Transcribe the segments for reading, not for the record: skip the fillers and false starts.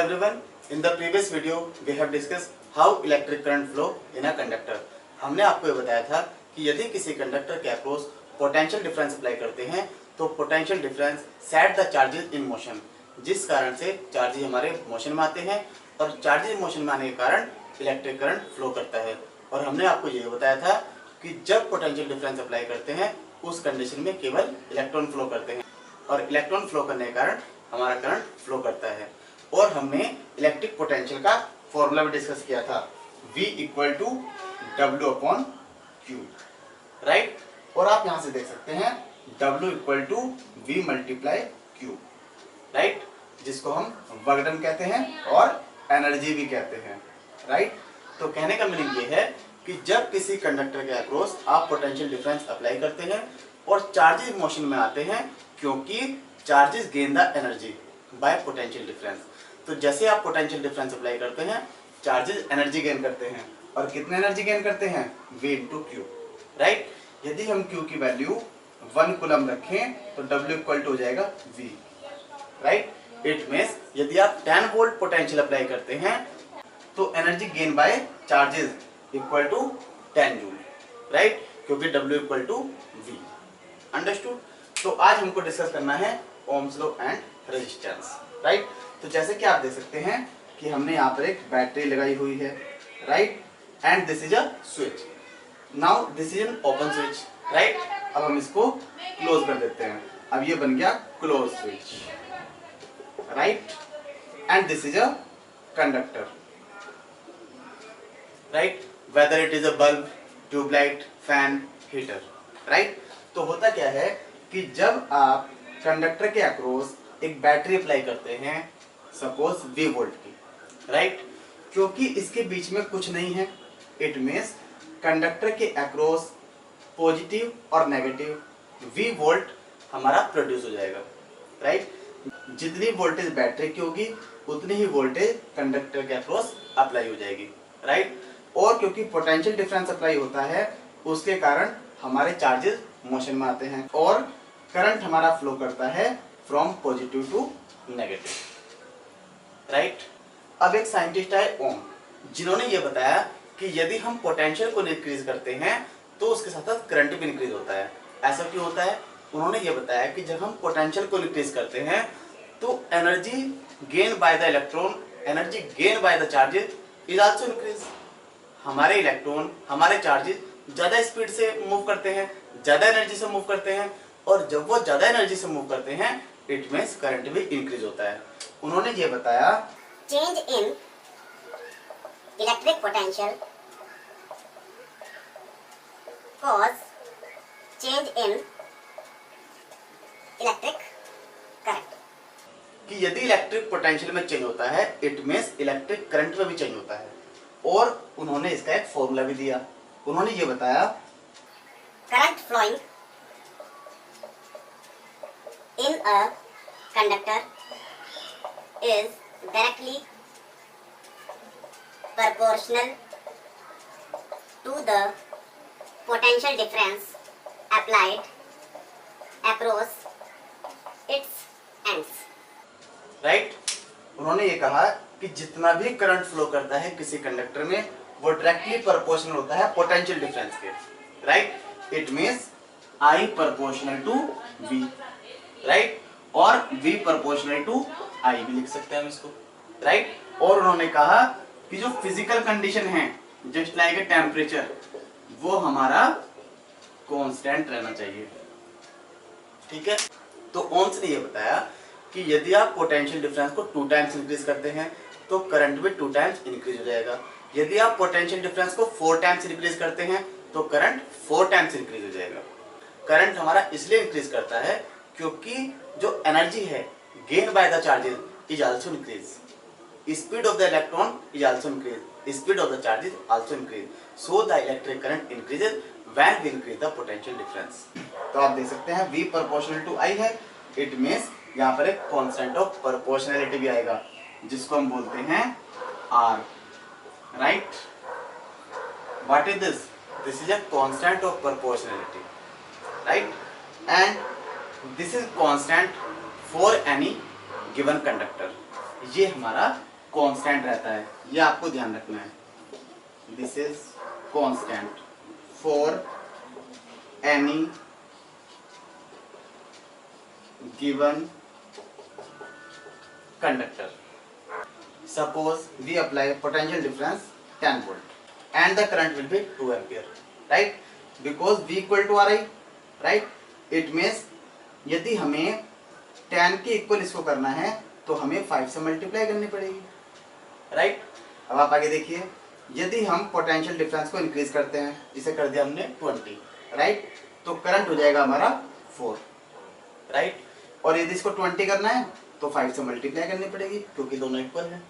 everyone. In the previous video, we have discussed how electric current flow in a conductor. हमने आपको ये बताया था कि यदि किसी कंडक्टर के अक्रॉस पोटेंशियल डिफरेंस अप्लाई करते हैं तो potential difference set the charges in motion, जिस कारण से चार्जेस हमारे मोशन में आते हैं और चार्जेस मोशन में आने के कारण इलेक्ट्रिक करंट फ्लो करता है। और हमने आपको ये बताया था कि जब पोटेंशियल डिफरेंस अप्लाई करते हैं उस कंडीशन में केवल इलेक्ट्रॉन फ्लो करते हैं और इलेक्ट्रॉन फ्लो करने के कारण हमारा करंट फ्लो करता है। और हमने इलेक्ट्रिक पोटेंशियल का फॉर्मूला भी डिस्कस किया था, V equal to W upon Q, right. और आप यहां से देख सकते हैं W equal to V multiply Q, right, जिसको हम वर्क डन कहते हैं और एनर्जी भी कहते हैं, राइट। तो कहने का मीनिंग ये है कि जब किसी कंडक्टर के अक्रॉस आप पोटेंशियल डिफरेंस अप्लाई करते हैं और चार्जेस मोशन में आते हैं, क्योंकि charges gain the energy by potential difference. तो जैसे आप पोटेंशियल डिफरेंस अप्लाई करते हैं चार्जेस एनर्जी गेन करते हैं, और कितने एनर्जी गेन करते हैं, V इंटू क्यू, राइट। यदि हम Q की वैल्यू 1 कूलम रखें तो W इक्वल टू हो जाएगा V, राइट। इट मींस यदि आप 10 वोल्ट पोटेंशियल अप्लाई करते हैं तो energy gain by charges equal to 10 joule, right, क्योंकि W equal to V। Understood. तो आज हमको डिस्कस करना है Ohm's law and resistance, right. तो जैसे कि आप देख सकते हैं कि हमने यहाँ पर एक बैटरी लगाई हुई है, right, and this is a switch. Now this is an open switch, right. अब हम इसको क्लोज कर देते हैं, अब ये बन गया close switch, right, and this is a conductor, right, whether it is a bulb, tubelight, fan, heater, right. तो होता क्या है कि जब आप कंडक्टर के अक्रॉस एक बैटरी अप्लाई करते हैं, सपोज V वोल्ट की, राइट, क्योंकि इसके बीच में कुछ नहीं है, इट मींस कंडक्टर के अक्रॉस पॉजिटिव और नेगेटिव V वोल्ट हमारा प्रोड्यूस हो जाएगा, राइट। जितनी वोल्टेज बैटरी की होगी उतनी ही वोल्टेज कंडक्टर के अक्रॉस अप्लाई हो जाएगी, राइट। और क्योंकि पोटेंशियल डिफरेंस अप्लाई होता है उसके कारण हमारे चार्जेस मोशन में आते हैं और करंट हमारा फ्लो करता है from positive to negative, right. अब एक साइंटिस्ट है ओम, जिन्होंने ये बताया कि यदि हम पोटेंशियल को इंक्रीज करते हैं तो उसके साथ साथ करंट भी इंक्रीज होता है। ऐसा क्यों होता है? उन्होंने ये बताया कि जब हम पोटेंशियल को इंक्रीज करते हैं तो energy gain by the electron, energy gain by the charges is also increase. हमारे इलेक्ट्रॉन, हमारे चार्जेस ज्यादा स्पीड से मूव करते हैं, ज्यादा एनर्जी से मूव करते हैं, और जब वो ज्यादा एनर्जी से मूव करते हैं इट मींस करंट भी इंक्रीज होता है। उन्होंने ये बताया change in electric potential cause change in electric current, कि यदि इलेक्ट्रिक पोटेंशियल में चेंज होता है इट मींस इलेक्ट्रिक करंट में भी चेंज होता है। और उन्होंने इसका एक फॉर्मूला भी दिया। उन्होंने ये बताया current flowing in a conductor is directly proportional to the potential difference applied across its ends, right. उन्होंने ये कहा कि जितना भी करंट फ्लो करता है किसी कंडक्टर में वो डायरेक्टली प्रोपोर्शनल होता है पोटेंशियल डिफरेंस के, right. It means I proportional to V, right, और V प्रोपोर्शनल टू I भी लिख सकते हैं हम इसको, राइट। और उन्होंने कहा कि जो फिजिकल कंडीशन है जस्ट लाइक ए टेम्परेचर वो हमारा कांस्टेंट रहना चाहिए, ठीक है। तो ओम्स ने ये बताया कि यदि आप पोटेंशियल डिफरेंस को 2 टाइम्स इंक्रीज करते हैं तो करंट भी 2 टाइम्स इंक्रीज हो जाएगा। यदि आप पोटेंशियल डिफरेंस को 4 टाइम्स इंक्रीज करते हैं तो करंट 4 टाइम्स इंक्रीज हो जाएगा। करंट हमारा इसलिए इंक्रीज करता है क्योंकि जो एनर्जी है gain by the charges is also increase, speed of the electron is also increase, speed of the charges also increase, so the electric current increases when we increase the potential difference. तो आप देख सकते हैं V proportional to I है, it means यहाँ पर एक constant of proportionality भी आएगा जिसको हम बोलते हैं R, right. What is this? This is a constant of proportionality, right, and this is constant for any given conductor. ये हमारा कांस्टेंट रहता है, ये आपको ध्यान रखना है। This is constant for any given conductor. Suppose we apply potential difference 10 volt and the current will be 2 ampere, right? Because V equal to RI, right? It means यदि हमें 10 के इक्वल इसको करना है तो हमें 5 से मल्टीप्लाई करनी पड़ेगी, राइट? अब आप आगे देखिए, यदि हम पोटेंशियल डिफरेंस को इंक्रीज करते हैं, इसे कर दिया हमने 20, राइट? तो करंट हो जाएगा हमारा 4, राइट? और यदि इसको 20 करना है तो 5 से मल्टीप्लाई करनी पड़ेगी क्योंकि दोनों इक्वल है।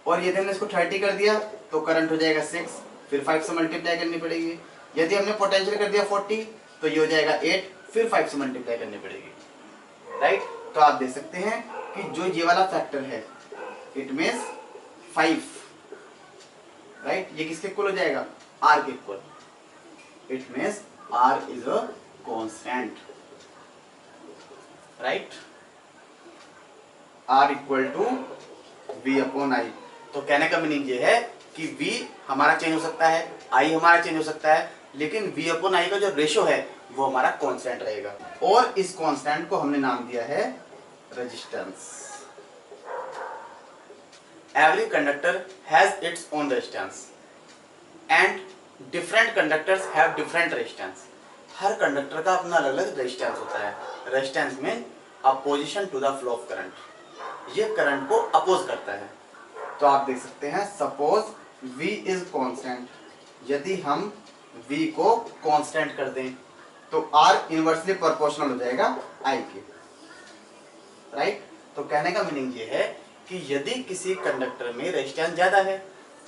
और यदि हमने इसको 30 कर दिया तो करंट हो जाएगा 6, फिर 5 से मल्टीप्लाई करनी पड़ेगी। यदि हमने पोटेंशियल कर दिया 40 तो ये हो जाएगा 8, फिर 5 से मल्टीप्लाई करनी पड़ेगी, राइट? तो आप देख सकते हैं कि जो ये वाला फैक्टर है इट मींस 5, राइट? ये किसके इक्वल हो जाएगा? R के equal. It means R is a constant, right? R equal to V upon I। तो कहने का मीनिंग ये है कि V हमारा चेंज हो सकता है, I हमारा चेंज हो सकता है, लेकिन V अपॉन I का जो रेशो है वो हमारा कांस्टेंट रहेगा। और इस कांस्टेंट को हमने नाम दिया है resistance. Every conductor has its own resistance and different conductors have different resistance. हर कंडक्टर का अपना अलग अलग रेजिस्टेंस होता है। Resistance mean opposition to the flow of current, ये करंट को अपोज करता है। तो आप देख सकते हैं, सपोज V इज कांस्टेंट, यदि हम V को कांस्टेंट कर दें तो R इनवर्सली प्रोपोर्शनल हो जाएगा I के, राइट? तो कहने का मीनिंग ये है कि यदि किसी कंडक्टर में रेजिस्टेंस ज्यादा है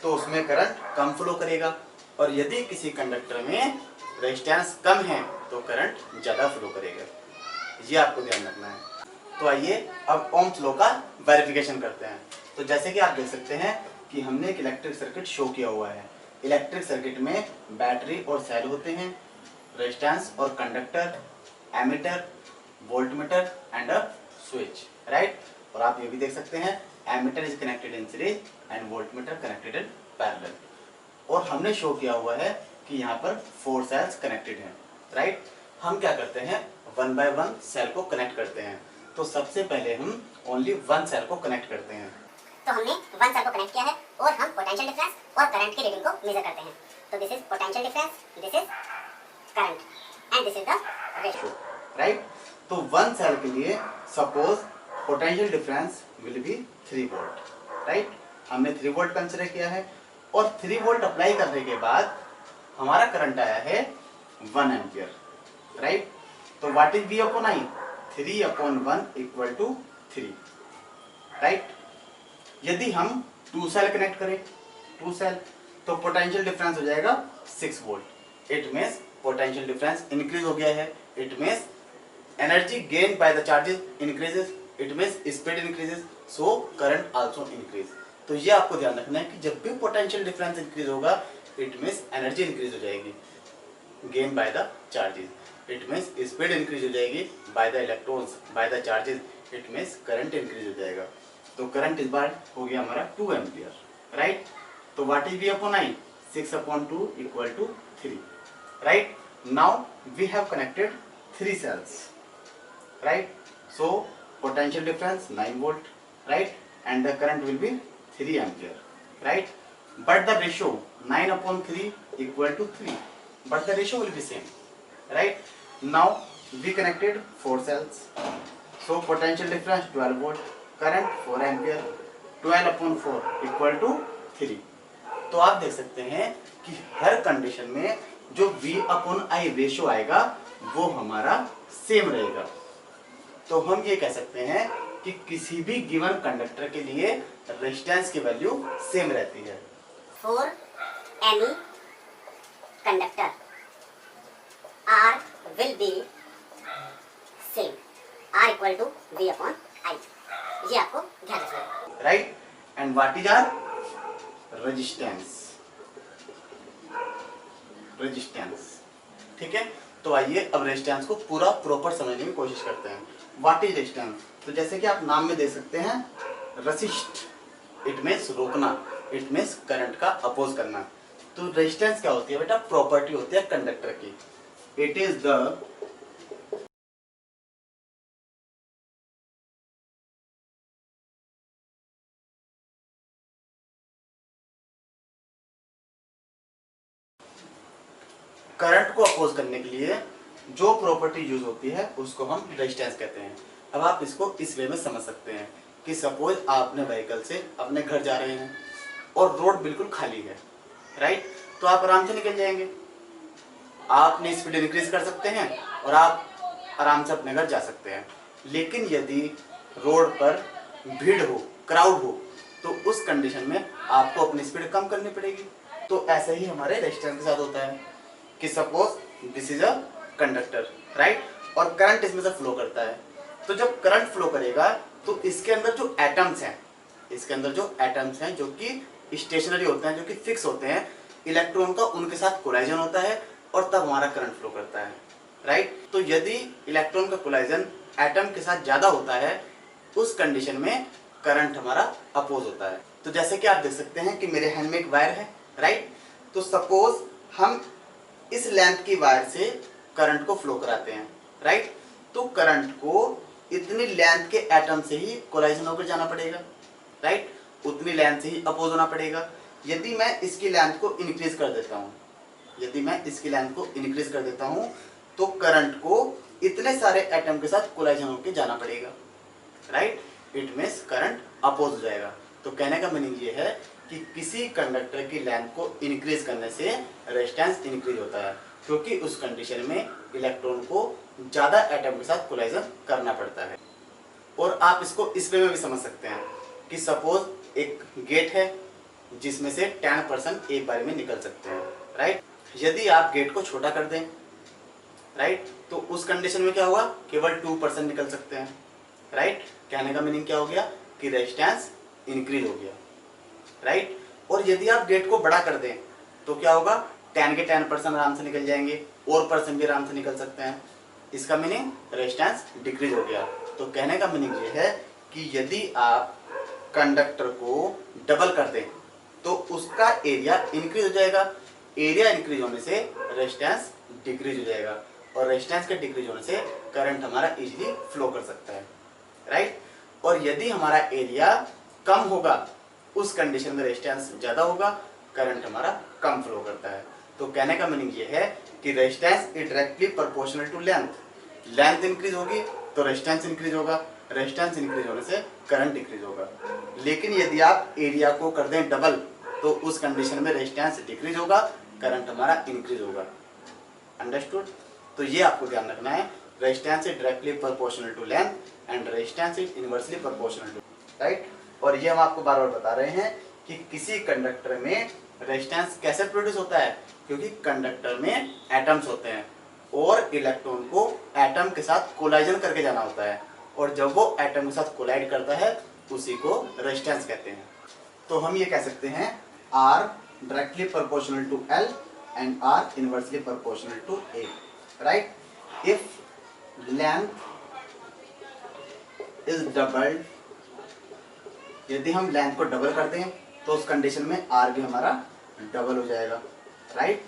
तो उसमें करंट कम फ्लो करेगा, और यदि किसी कंडक्टर में रेजिस्टेंस कम है तो करंट ज्यादा फ्लो करेगा। ये आपको ध्यान रखना है। तो आइए अब ओम्स लॉ का वेरिफिकेशन करते हैं। तो जैसे कि आप देख सकते हैं कि हमने एक इलेक्ट्रिक सर्किट शो किया हुआ है। इलेक्ट्रिक सर्किट में बैटरी और सेल होते हैं, रेजिस्टेंस और conductor, ammeter, voltmeter and a switch, right? और आप ये भी देख सकते हैं ammeter is connected in series and voltmeter connected in parallel. और हमने शो किया हुआ है कि यहाँ पर 4 सेल्स कनेक्टेड हैं, राइट? हम क्या करते हैं, 1 बाय 1 सेल को कनेक्ट करते हैं। तो सबसे पहले हम ओनली 1 सेल को कनेक्ट करते हैं। तो हमने 1 सेल को कनेक्ट किया है और हम पोटेंशियल डिफरेंस और करंट की रीडिंग को मेजर करते हैं। तो this is potential difference, this is current and this is the ratio, right? तो 1 सेल के लिए suppose potential difference will be 3 volt, right? हमने 3 वोल्ट कंसीडर किया है और 3 वोल्ट अप्लाई करने के बाद हमारा करंट आया है 1 एम्पियर, राइट? तो what is V upon I? 3 अपॉन 1 इक्वल टू 3, राइट? यदि हम 2 सेल कनेक्ट करें, 2 सेल, तो पोटेंशियल डिफरेंस हो जाएगा 6 volt. It means potential difference increase हो गया है। It means energy gain by the charges increases, it means speed increases, so current also increase. तो ये आपको ध्यान रखना है कि जब भी पोटेंशियल डिफरेंस इंक्रीज होगा इट मींस एनर्जी इंक्रीज हो जाएगी, gain by the charges, it means speed increase हो जाएगी by the electrons, bye the charges, it means current increase हो जाएगा। तो करंट इस बार हो गया हमारा 2 एम्पियर, राइट? तो what is V upon I? 6 अपॉन 2 equal to 3, right? Now we have connected 3 cells, right? So potential difference 9 volt, right? And the current will be 3 ampere, right? But the ratio 9 upon 3 equal to 3, but the ratio will be same, right? Now we connected 4 cells, so potential difference 12 volt, current 4 ampere, 12 upon 4 equal to 3। तो आप देख सकते हैं कि हर condition में जो V upon I ratio आएगा वो हमारा सेम रहेगा। तो हम ये कह सकते हैं कि किसी भी गिवन कंडक्टर के लिए रेजिस्टेंस की वैल्यू सेम रहती है। For any conductor R will be same, R equal to V upon I। ये आपको ध्यान रखना है, right? And what is R resistance? Resistance, ठीक है? तो आइए अब रेजिस्टेंस को पूरा प्रॉपर समझने की कोशिश करते हैं। What is resistance? तो जैसे कि आप नाम में दे सकते हैं रसिस्ट, इट मीन्स रोकना, इट मीन्स करंट का अपोज करना। तो रेजिस्टेंस क्या होती है बेटा? प्रॉपर्टी होती है कंडक्टर की। इट इज द करंट को अपोज करने के लिए जो प्रॉपर्टी यूज होती है उसको हम रेजिस्टेंस कहते हैं। अब आप इसको इस वे में समझ सकते हैं कि सपोज आप अपने व्हीकल से अपने घर जा रहे हैं और रोड बिल्कुल खाली है, राइट? तो आप आराम से निकल जाएंगे, आप अपनी स्पीड इंक्रीज कर सकते हैं और आप आराम से अपने घर जा सकते हैं। लेकिन यदि रोड पर भीड़ हो, क्राउड हो, तो उस कंडीशन में आपको अपनी स्पीड कम करनी पड़ेगी। तो ऐसा ही हमारे रेजिस्टेंस के साथ होता है कि suppose this is a conductor, right? और करंट इसमें से फ्लो करता है। तो जब करंट फ्लो करेगा तो इसके अंदर जो एटम्स हैं, इसके अंदर जो एटम्स हैं जो कि स्टेशनरी होते हैं, जो कि फिक्स होते हैं, इलेक्ट्रॉन का उनके साथ कोलाइजन होता है और तब हमारा करंट फ्लो करता है, राइट? तो यदि इलेक्ट्रॉन का कोलाइजन एटम के साथ ज्यादा होता है, उस कंडीशन में करंट हमारा अपोज होता है। तो जैसे कि आप देख सकते हैं कि मेरे हैंड में एक वायर है, राइट? तो सपोज हम इस लेंथ की वायर से करंट को फ्लो कराते हैं, राइट? तो करंट को इतनी लेंथ के एटम से ही कोलाइजन होकर जाना पड़ेगा, राइट? उतनी लेंथ से ही अपोज होना पड़ेगा। यदि मैं इसकी लेंथ को इंक्रीज कर देता हूँ, यदि मैं इसकी लेंथ को इंक्रीज कर देता हूँ तो करंट को इतने सारे एटम के साथ कोलाइजन होकर जाना पड़ेगा, right? It means current oppose हो जाएगा। तो कहने का मीनिंग ये है कि किसी कंडक्टर की लेंथ को इंक्रीज करने से रेजिस्टेंस इंक्रीज होता है, क्योंकि उस कंडीशन में इलेक्ट्रॉन को ज्यादा एटम के साथ कोलाइजन करना पड़ता है। और आप इसको इस वे में भी समझ सकते हैं कि सपोज एक गेट है जिसमें से 10% एक बार में निकल सकते हैं, राइट? यदि आप गेट को छोटा कर दें, राइट, तो उस कंडीशन में क्या होगा? केवल 2% निकल सकते हैं, राइट? कहने का मीनिंग क्या हो गया कि रेजिस्टेंस इंक्रीज हो गया, राइट? और यदि आप गेट को बड़ा कर दें तो क्या होगा? 10 के 10% आराम से निकल जाएंगे और परसेंट भी आराम से निकल सकते हैं। इसका मीनिंग रेजिस्टेंस डिक्रीज हो गया। तो कहने का मीनिंग ये है कि यदि आप कंडक्टर को डबल कर दें तो उसका एरिया इंक्रीज हो जाएगा। एरिया इंक्रीज होने से रेजिस्टेंस डिक्रीज हो जाएगा और रेजिस्टेंस के डिक्रीज होने से करंट हमारा इजीली फ्लो कर सकता है, राइट? और यदि हमारा एरिया कम होगा, उस कंडीशन में रेजिस्टेंस ज्यादा होगा, करंट हमारा कम फ्लो करता है। तो कहने का मीनिंग ये है कि resistance is directly proportional to length. Length increase होगी तो रेजिस्टेंस इंक्रीज होगा, रेजिस्टेंस इंक्रीज होने से करंट डिक्रीज होगा। लेकिन यदि आप एरिया को कर दें डबल तो उस कंडीशन में रेजिस्टेंस डिक्रीज होगा, करंट हमारा इंक्रीज होगा। अंडरस्टूड? तो ये आपको ध्यान रखना है, resistance is directly proportional to length and resistance is inversely proportional to, right? और ये हम आपको बार बार बता रहे हैं कि किसी कंडक्टर में रेजिस्टेंस कैसे प्रोड्यूस होता है, क्योंकि कंडक्टर में एटम्स होते हैं और इलेक्ट्रॉन को एटम के साथ कोलाइजन करके जाना होता है, और जब वो एटम के साथ कोलाइड करता है उसी को रेजिस्टेंस कहते हैं। तो हम ये कह सकते हैं R directly proportional to L and R inversely proportional to A, right? If length is doubled, यदि हम लेंथ को डबल कर दें तो उस कंडीशन में R भी हमारा डबल हो जाएगा, राइट?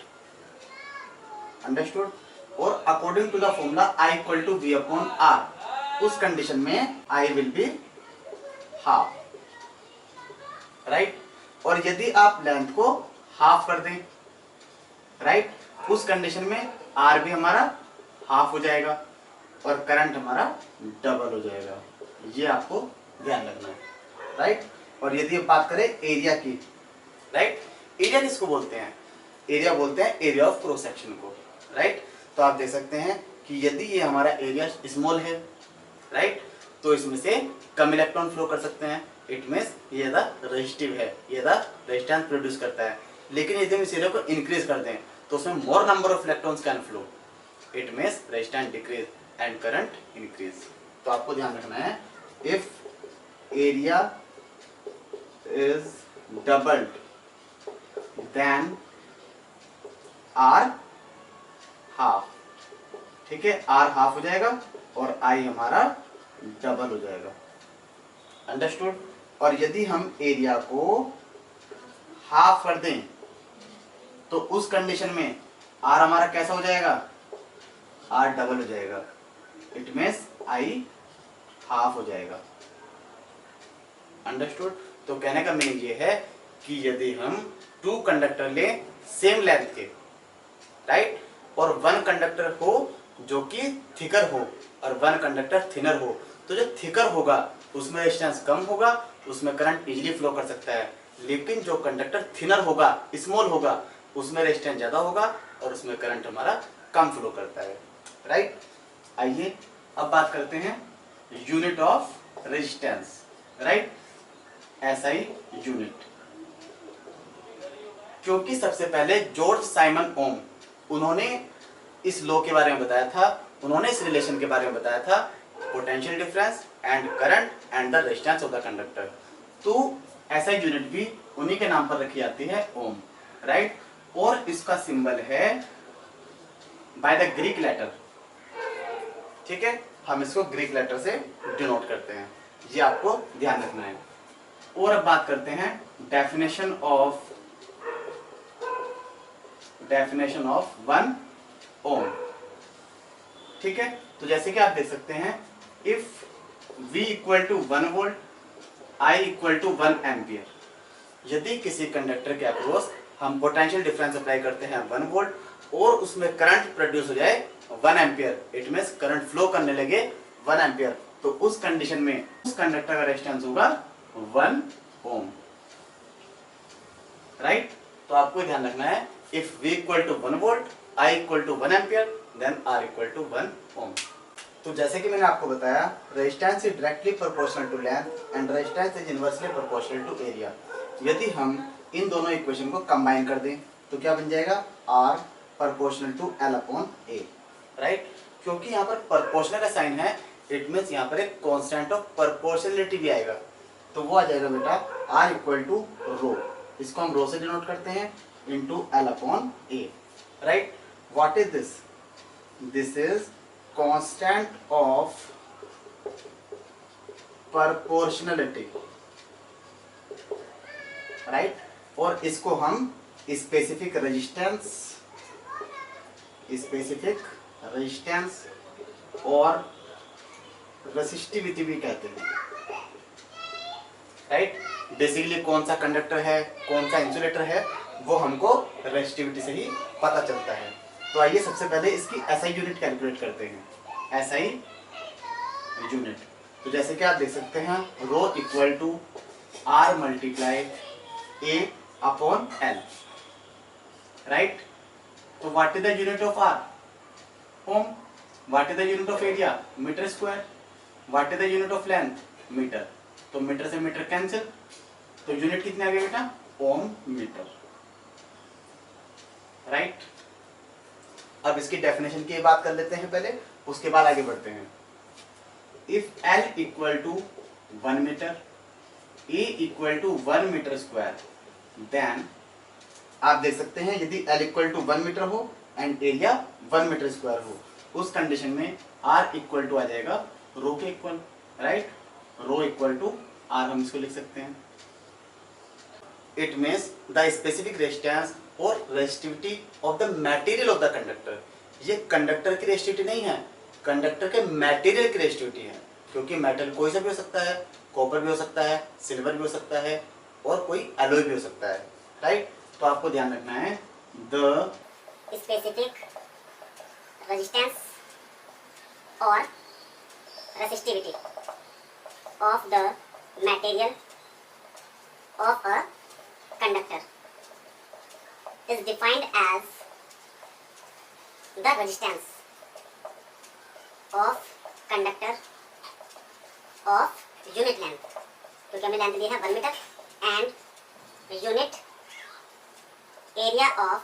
अंडरस्टूड? और according to the formula I equal to V upon R, उस कंडीशन में I will be half, right? और यदि आप लेंथ को हाफ कर दें, राइट, उस कंडीशन में R भी हमारा हाफ हो जाएगा और करंट हमारा डबल हो जाएगा। ये आपको ध्यान रखना है, राइट? और यदि हम बात करें एरिया की, राइट, एरिया किसको बोलते हैं? एरिया बोलते हैं एरिया ऑफ क्रॉस सेक्शन को, राइट? तो आप देख सकते हैं कि यदि ये हमारा एरिया स्मॉल है, राइट, तो इसमें से कम इलेक्ट्रॉन फ्लो कर सकते हैं। इट मीन्स ये द रेजिस्टिव है, ये द रेजिस्टेंस प्रोड्यूस करता है। लेकिन यदि हम इस एरिया को इंक्रीज कर दें तो उसमें more number of electrons can flow, it means resistance decrease and current increase. तो आपको ध्यान रखना है, if area is doubled then R half, ठीक है? आर हाफ हो जाएगा और आई हमारा डबल हो जाएगा। अंडरस्टूड? और यदि हम एरिया को हाफ कर दें तो उस कंडीशन में आर हमारा कैसा हो जाएगा, आर डबल हो जाएगा, इट मीन्स आई हाफ हो जाएगा। अंडरस्टूड? तो कहने का मीनिंग ये है कि यदि हम 2 कंडक्टर लें सेम लेंथ के, राइट, और 1 कंडक्टर हो जो कि थिकर हो और 1 कंडक्टर थिनर हो, तो जो थिकर होगा उसमें रेजिस्टेंस कम होगा, उसमें करंट इजीली फ्लो कर सकता है, लेकिन जो कंडक्टर थिनर होगा, स्मॉल होगा, उसमें रेजिस्टेंस ज्यादा होगा और उसमें करंट हमारा कम फ्लो करता है, राइट। आइए अब बात करते हैं unit of resistance, right, SI unit. क्योंकि सबसे पहले जॉर्ज साइमन ओम उन्होंने इस लॉ के बारे में बताया था, उन्होंने इस रिलेशन के बारे में बताया था, potential difference and current and the resistance of the conductor. तो ऐसा यूनिट भी उन्हीं के नाम पर रखी जाती है, ओम, राइट। और इसका सिंबल है बाय द ग्रीक लेटर, ठीक है, हम इसको ग्रीक लेटर से डिनोट करते हैं, ये आपको ध्यान रखना है। और अब बात करते हैं डेफिनेशन ऑफ 1 ओम, ठीक है। तो जैसे कि आप देख सकते हैं, if V equal to 1 volt, I equal to 1 ampere, यदि किसी कंडक्टर के अक्रॉस हम पोटेंशियल डिफरेंस अप्लाई करते हैं 1 वोल्ट और उसमें करंट प्रोड्यूस हो जाए 1 ampere, it means current flow करने लगे 1 एम्पियर, तो उस कंडीशन में उस कंडक्टर का रेजिस्टेंस होगा 1 ओम, राइट। तो आपको ध्यान रखना है, if V equal to 1 volt, I equal to 1 ampere, then R equal to 1 ohm. तो जैसे कि मैंने आपको बताया, resistance is directly proportional to length and resistance is inversely proportional to area. यदि हम इन दोनों इक्वेशन को कंबाइन कर दें तो क्या बन जाएगा, R proportional to L upon A, right. क्योंकि यहाँ पर प्रोपोर्शनल का साइन है, इट मीन्स यहाँ पर एक कांस्टेंट ऑफ प्रोपोर्शनलिटी भी आएगा, तो वो आ जाएगा बेटा R इक्वल टू रो, इसको हम रो से डिनोट करते हैं, into L upon A, right. What is this, this is constant of proportionality, right. और इसको हम स्पेसिफिक रेजिस्टेंस और रेसिस्टिविटी भी कहते हैं, राइट। बेसिकली कौन सा कंडक्टर है, कौन सा इंसुलेटर है, वो हमको रेसिस्टिविटी से ही पता चलता है। तो आइए सबसे पहले इसकी एसआई यूनिट कैलकुलेट करते हैं, एसआई यूनिट। तो जैसे कि आप देख सकते हैं, rho equal to R multiply A upon L, right. तो what is the unit of R, ohm, what is the unit of area, metre square, what is the unit of length, metre, तो metre से metre cancel, तो unit कितने आ गए बेटा, ओम metre, right. अब इसकी डेफिनेशन की बात कर लेते हैं पहले, उसके बाद आगे बढ़ते हैं। If L equal to 1 meter, A equal to 1 meter square, then आप देख सकते हैं यदि L इक्वल टू 1 मीटर हो एंड एरिया 1 मीटर स्क्वायर हो, उस कंडीशन में R इक्वल टू आ जाएगा रो के equal, right. Rho equal to R हम इसको लिख सकते हैं, it means the specific resistance और resistivity of the material of the conductor. ये कंडक्टर की रेजिस्टिविटी नहीं है, कंडक्टर के मटेरियल की रेजिस्टिविटी है, क्योंकि मेटल कोई सा भी हो सकता है, कॉपर भी हो सकता है, सिल्वर भी हो सकता है और कोई एलॉय भी हो सकता है, राइट। तो आपको ध्यान रखना है, द स्पेसिफिक रेजिस्टेंस और resistivity of the material of a conductor is defined as the resistance of conductor of unit length, क्योंकि हमें लेंथ दी है 1 meter, and unit area of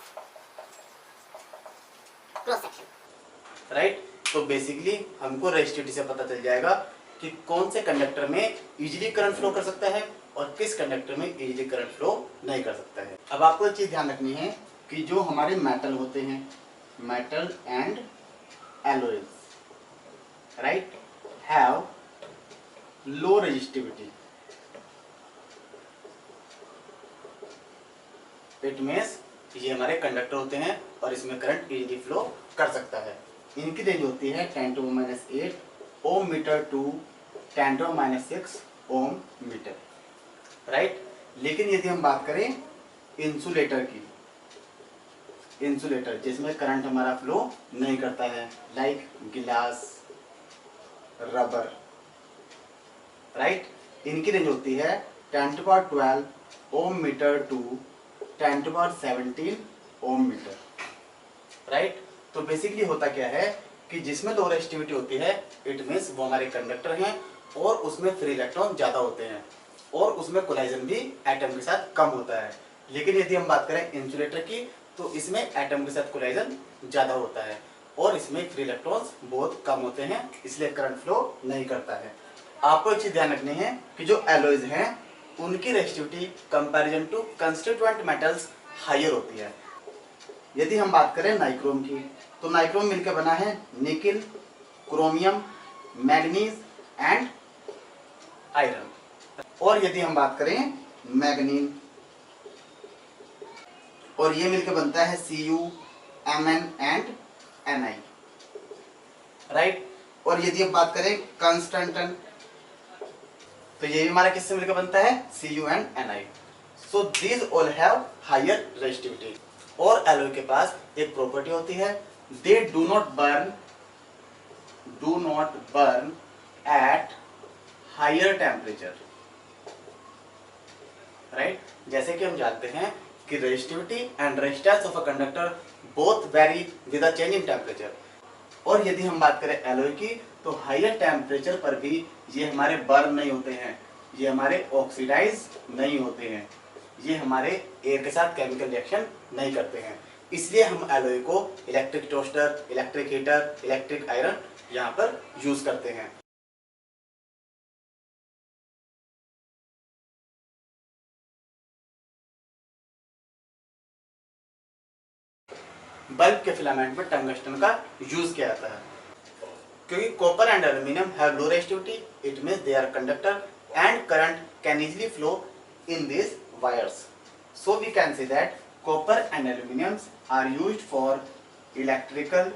cross section, right. तो बेसिकली हमको रेजिस्टिविटी से पता चल जाएगा कि कौन से कंडक्टर में इजीली करंट फ्लो कर सकता है और किस कंडक्टर में इजीली करंट फ्लो नहीं कर सकता है। अब आपको एक चीज ध्यान रखनी है कि जो हमारे मेटल होते हैं, metal and alloys, right, have low resistivity, it means ये हमारे कंडक्टर होते हैं और इसमें करंट इजीली फ्लो कर सकता है। इनकी रेंज होती है 10⁻⁸ ohm metre to 10⁻⁶ ohm metre, right. लेकिन यदि हम बात करें इंसुलेटर की, इंसुलेटर जिसमें करंट हमारा फ्लो नहीं करता है, लाइक गिलास, रबर, राइट, इनकी रेंज होती है 10⁻12 ohm metre to 10⁻17 ohm metre, right. तो बेसिकली होता क्या है कि जिसमें लो रेजिस्टिविटी होती है इट मीन्स वो हमारे कंडक्टर हैं और उसमें फ्री इलेक्ट्रॉन ज़्यादा होते हैं और उसमें कोलाइजन भी एटम के साथ कम होता है। लेकिन यदि हम बात करें इंसुलेटर की तो इसमें एटम के साथ कोलाइजन ज़्यादा होता है और इसमें फ्री इलेक्ट्रॉन्स बहुत कम होते हैं, इसलिए करंट फ्लो नहीं करता है। आपको एक चीज़ ध्यान रखनी है कि जो एलॉयज हैं उनकी resistivity comparison to constituent metals higher होती है। यदि हम बात करें नाइक्रोम की तो नाइक्रोम मिलकर बना है nickel, chromium, manganese and iron. और यदि हम बात करें मैग्नीन, और ये मिलकर बनता है Cu, Mn and Ni, right. और यदि हम बात करें कंस्टेंटन तो ये भी हमारा किससे मिलकर बनता है Cu and Ni। So these all have higher resistivity. और एलॉय के पास एक प्रॉपर्टी होती है, they do not burn at higher temperature, right. जैसे कि हम जानते हैं कि resistivity and resistance of a conductor both vary with a change in temperature. और यदि हम बात करें एलॉय की तो हायर टेम्परेचर पर भी ये हमारे बर्न नहीं होते हैं, ये हमारे ऑक्सीडाइज नहीं होते हैं, ये हमारे एयर के साथ केमिकल रिएक्शन नहीं करते हैं। इसलिए हम एलॉय को electric toaster, electric heater, electric iron यहाँ पर यूज करते हैं। बल्ब के फिलामेंट में टंगस्टन का यूज किया जाता है क्योंकि copper and aluminium have low resistivity, it means they are conductor and current can easily flow in these wires. So we can say that copper and aluminium are used for electrical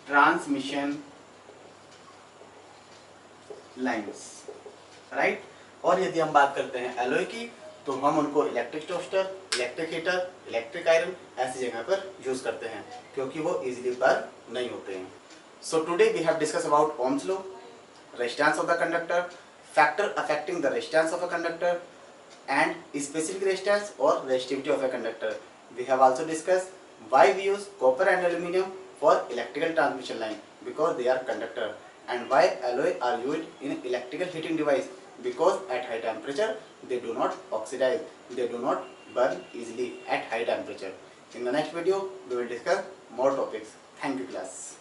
transmission lines, right? और यदि हम बात करते हैं alloy की तो हम उनको electric toaster, electric heater, electric iron ऐसी जगह पर यूज करते हैं क्योंकि वो इजीली बर्न नहीं होते हैं। So today we have discussed about Ohm's law, resistance of the conductor, factor affecting the resistance of a conductor and specific resistance or resistivity of a conductor. We have also discussed why we use copper and aluminium for electrical transmission line because they are conductor, and why alloy are used in electrical heating device because at high temperature they do not oxidize, they do not burn easily at high temperature. In the next video we will discuss more topics. Thank you class.